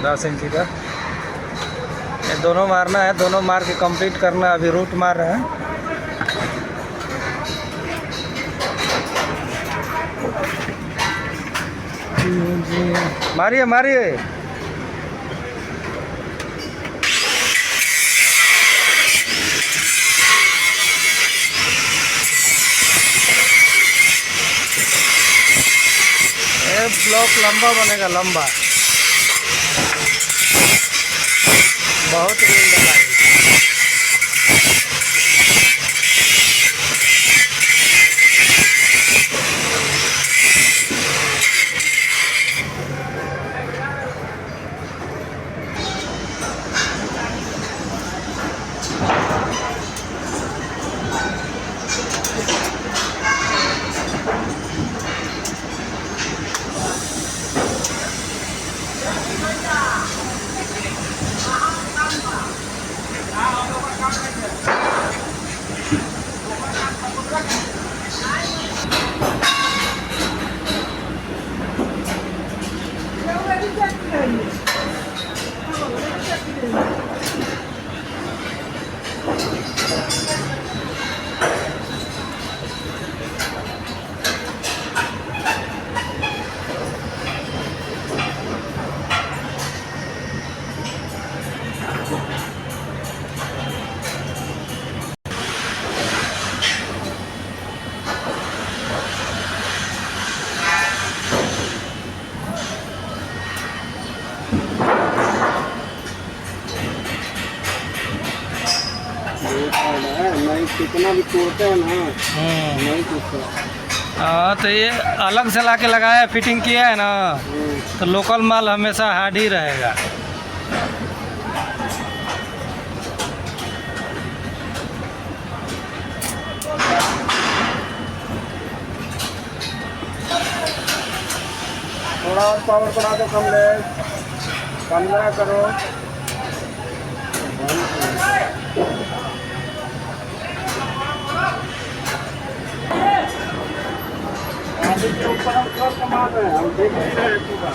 10 इंची का। ये दोनों मारना है, दोनों मार के कंप्लीट करना। अभी रूट मार रहे हैं। मारिए मारिए। ये ब्लॉक लंबा बनेगा, लंबा। बहुत रील डला है। नहीं कितना भी तोड़ते हैं ना, नहीं टूटता। हाँ, तो ये अलग से ला के लगाया, फिटिंग किया है ना, तो लोकल माल हमेशा हार्ड ही रहेगा। थोड़ा और पावर बढ़ा दो, कम ले, 15 करो। आगे के ऊपर हम थोड़ा कमा रहे हैं, हम देख नहीं रहे हैं पूरा।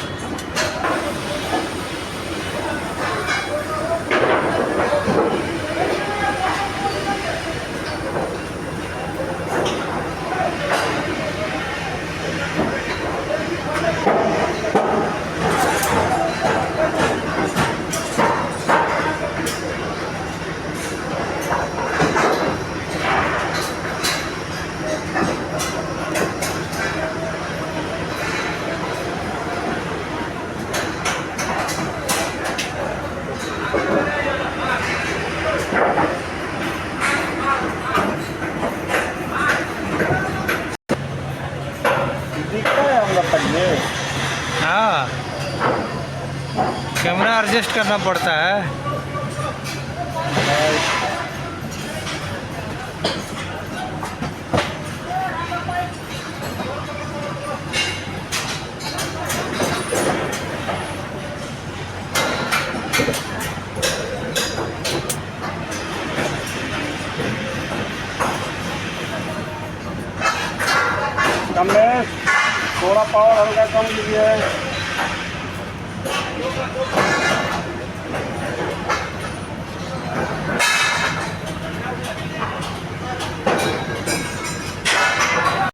हाँ, कैमरा एडजस्ट करना पड़ता है। कम में थोड़ा पावर हल्का कम लीजिए।